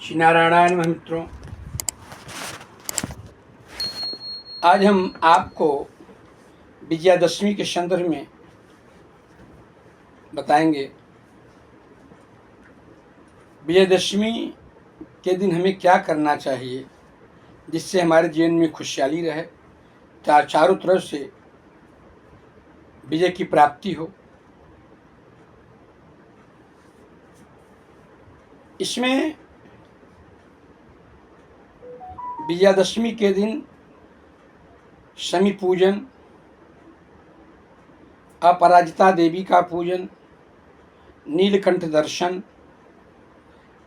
श्री नारायण मित्रों, आज हम आपको विजयादशमी के संदर्भ में बताएंगे। विजयादशमी के दिन हमें क्या करना चाहिए जिससे हमारे जीवन में खुशहाली रहे, चारों तरफ से विजय की प्राप्ति हो। इसमें विजयादशमी के दिन शमी पूजन, अपराजिता देवी का पूजन, नीलकंठ दर्शन,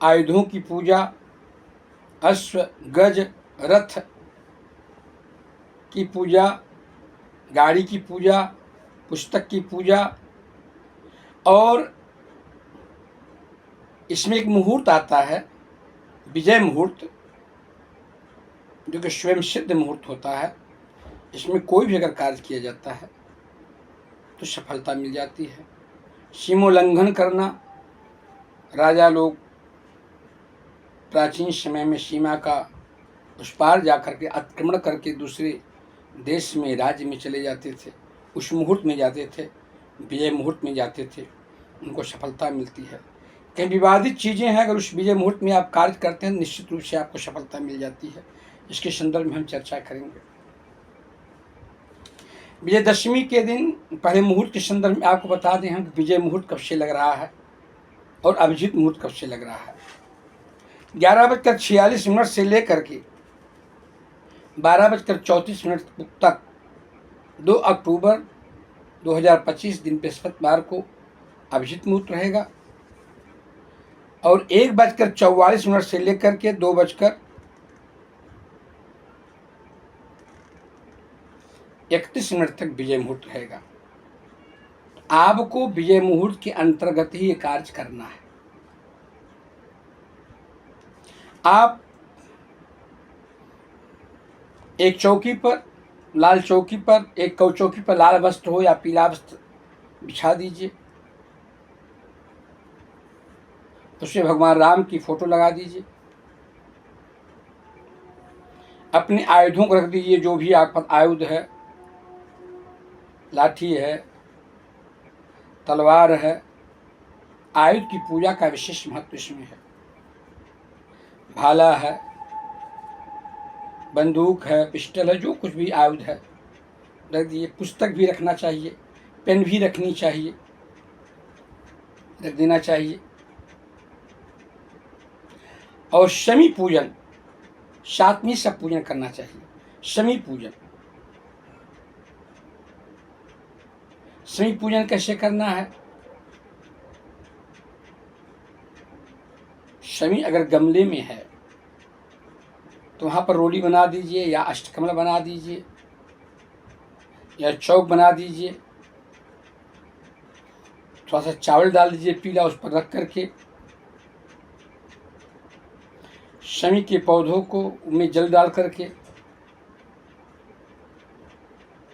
आयुधों की पूजा, अश्व गज रथ की पूजा, गाड़ी की पूजा, पुस्तक की पूजा, और इसमें एक मुहूर्त आता है विजय मुहूर्त, जो कि स्वयं सिद्ध मुहूर्त होता है। इसमें कोई भी अगर कार्य किया जाता है तो सफलता मिल जाती है। सीमोल्लंघन करना, राजा लोग प्राचीन समय में सीमा का उस पार जाकर के अतिक्रमण करके दूसरे देश में, राज्य में चले जाते थे। उस मुहूर्त में जाते थे, विजय मुहूर्त में जाते थे, उनको सफलता मिलती है। कहीं विवादित चीज़ें हैं, अगर उस विजय मुहूर्त में आप कार्य करते हैं निश्चित रूप से आपको सफलता मिल जाती है। इसके संदर्भ में हम चर्चा करेंगे। विजयदशमी के दिन पहले मुहूर्त के संदर्भ में आपको बता दें हम विजय मुहूर्त कब से लग रहा है और अभिजीत मुहूर्त कब से लग रहा है। 11:46 से लेकर के 12:34 तक 2 अक्टूबर 2025 दिन बृहस्पतिवार को अभिजीत मुहूर्त रहेगा, और 1:44 से लेकर के 2:31 तक विजय मुहूर्त रहेगा। आपको विजय मुहूर्त के अंतर्गत ही ये कार्य करना है। आप एक चौकी पर, लाल चौकी पर, एक चौकी पर लाल वस्त्र हो या पीला वस्त्र बिछा दीजिए, उसमें भगवान राम की फोटो लगा दीजिए, अपने आयुधों को रख दीजिए, जो भी आपके पास आयुध है, लाठी है, तलवार है। आयुध की पूजा का विशेष महत्व इसमें है। भाला है, बंदूक है, पिस्टल है, जो कुछ भी आयुध है रख दीजिए। पुस्तक भी रखना चाहिए, पेन भी रखनी चाहिए, रख देना चाहिए। और शमी पूजन, सातवीं से पूजन करना चाहिए। शमी पूजन, शमी पूजन कैसे करना है? शमी अगर गमले में है तो वहाँ पर रोली बना दीजिए, या अष्टकमल बना दीजिए, या चौक बना दीजिए। थोड़ा सा चावल डाल दीजिए पीला, उस पर रख करके शमी के पौधों को में जल डाल करके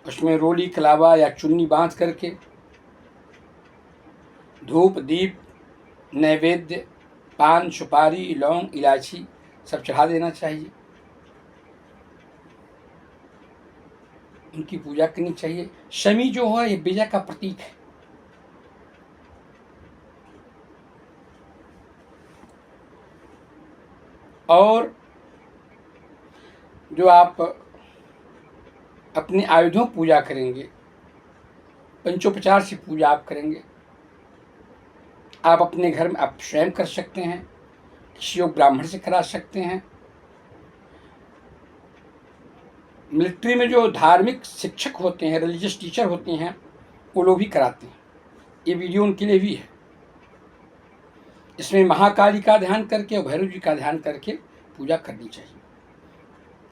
उसमें रोली, कलावा या चुन्नी बांध करके धूप, दीप, नैवेद्य, पान, सुपारी, लौंग, इलायची सब चढ़ा देना चाहिए। उनकी पूजा करनी चाहिए। शमी जो है ये विजय का प्रतीक है। और जो आप अपने आयुधों पूजा करेंगे, पंचोपचार से पूजा आप करेंगे। आप अपने घर में आप स्वयं कर सकते हैं, किसी योग ब्राह्मण से करा सकते हैं। मिलिट्री में जो धार्मिक शिक्षक होते हैं, रिलीजियस टीचर होते हैं, वो लोग भी कराते हैं। ये वीडियो उनके लिए भी है। इसमें महाकाली का ध्यान करके और भैरव जी का ध्यान करके पूजा करनी चाहिए।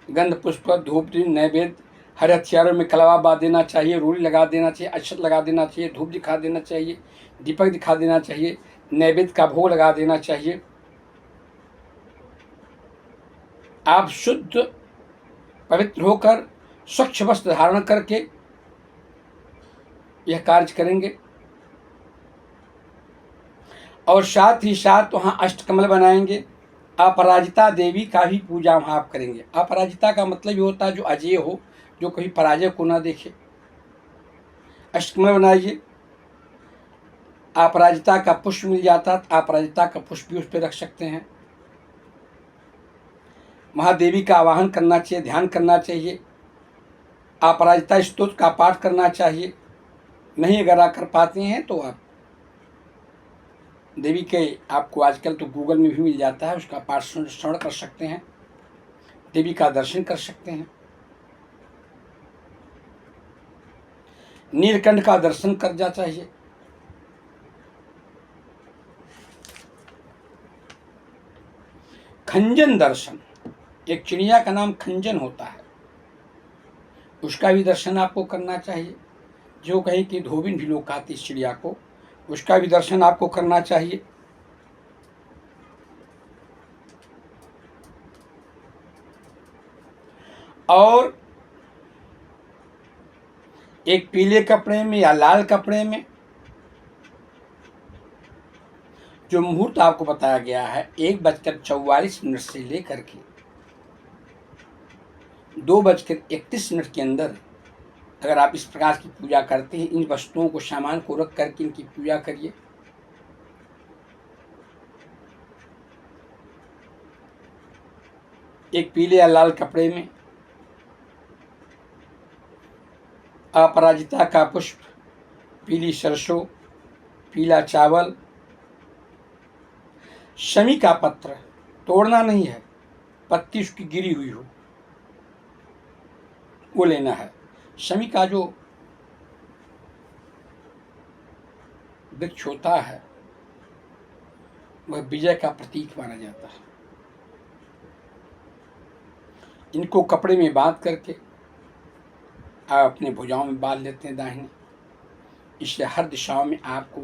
गंध, पुष्प, धूप, नैवेद्य, हर हथियारों में कलवा बांध देना चाहिए, रूली लगा देना चाहिए, अक्षत लगा देना चाहिए, धूप दिखा देना चाहिए, दीपक दिखा देना चाहिए, नैवेद्य का भोग लगा देना चाहिए। आप शुद्ध पवित्र होकर स्वच्छ वस्त्र धारण करके यह कार्य करेंगे। और साथ ही साथ वहाँ अष्टकमल बनाएंगे, अपराजिता देवी का भी पूजा वहाँ आप करेंगे। अपराजिता का मतलब ये होता है जो अजेय हो, जो कभी पराजय को ना देखे। अष्टकमल बनाइए, अपराजिता का पुष्प मिल जाता है, अपराजिता का पुष्प भी उस पर रख सकते हैं। महादेवी का आवाहन करना चाहिए, ध्यान करना चाहिए, अपराजिता स्तोत्र का पाठ करना चाहिए। नहीं अगर आप कर पाते हैं तो आप देवी के, आपको आजकल तो गूगल में भी मिल जाता है, उसका पाठ श्रवण कर सकते हैं, देवी का दर्शन कर सकते हैं। नीलकंठ का दर्शन करना चाहिए। खंजन दर्शन, एक चिड़िया का नाम खंजन होता है, उसका भी दर्शन आपको करना चाहिए। जो कहीं की धोबिन भी लोग कहते इस चिड़िया को, उसका भी दर्शन आपको करना चाहिए। और एक पीले कपड़े में या लाल कपड़े में जो मुहूर्त आपको बताया गया है 1:44 से लेकर के 2:31 के अंदर अगर आप इस प्रकार की पूजा करते हैं, इन वस्तुओं को, सामान को रख करके इनकी पूजा करिए। एक पीले या लाल कपड़े में अपराजिता का पुष्प, पीली सरसों, पीला चावल, शमी का पत्र, तोड़ना नहीं है, पत्ती उसकी गिरी हुई हो वो लेना है। शमी का जो वृक्ष होता है वह विजय का प्रतीक माना जाता है। इनको कपड़े में बांध करके आप अपने भुजाओं में बांध लेते हैं दाहिने, इसलिए हर दिशाओं में आपको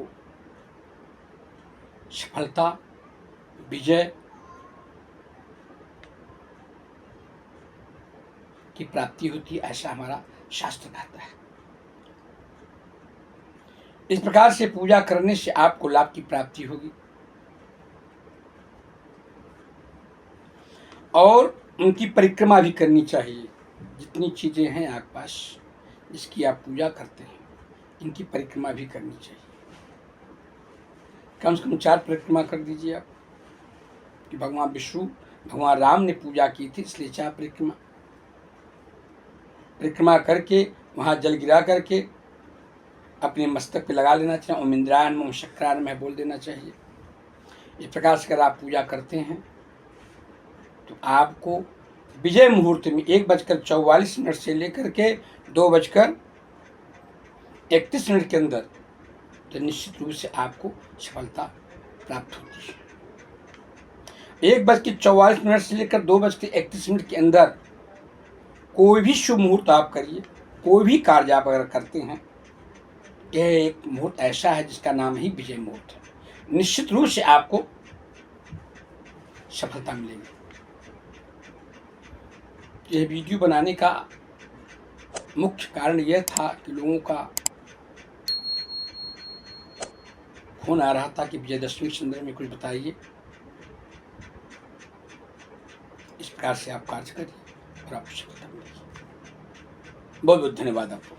सफलता, विजय की प्राप्ति होती है, ऐसा हमारा शास्त्र कहता है। इस प्रकार से पूजा करने से आपको लाभ की प्राप्ति होगी और उनकी परिक्रमा भी करनी चाहिए। जितनी चीज़ें हैं आपके पास जिसकी आप पूजा करते हैं, इनकी परिक्रमा भी करनी चाहिए। कम से कम 4 परिक्रमा कर दीजिए आप, कि भगवान विष्णु, भगवान राम ने पूजा की थी, इसलिए 4 परिक्रमा करके वहाँ जल गिरा करके अपने मस्तक पे लगा लेना चाहिए। ओम इंद्रायण नमः, शक्राय नमः बोल देना चाहिए। इस प्रकार से अगर आप पूजा करते हैं तो आपको विजय मुहूर्त में 1:44 से लेकर के 2:31 के अंदर तो निश्चित रूप से आपको सफलता प्राप्त होती है। 1:44 से लेकर 2:31 के अंदर कोई भी शुभ मुहूर्त आप करिए, कोई भी कार्य आप अगर करते हैं, यह एक मुहूर्त ऐसा है जिसका नाम ही विजय मुहूर्त है। निश्चित रूप से आपको सफलता मिलेगी। यह वीडियो बनाने का मुख्य कारण यह था कि लोगों का फोन आ रहा था कि विजयदशमी संदर्भ में कुछ बताइए। इस प्रकार से आप कार्य करिए और आपको सफलता मिलेगी। बहुत बहुत धन्यवाद आपको।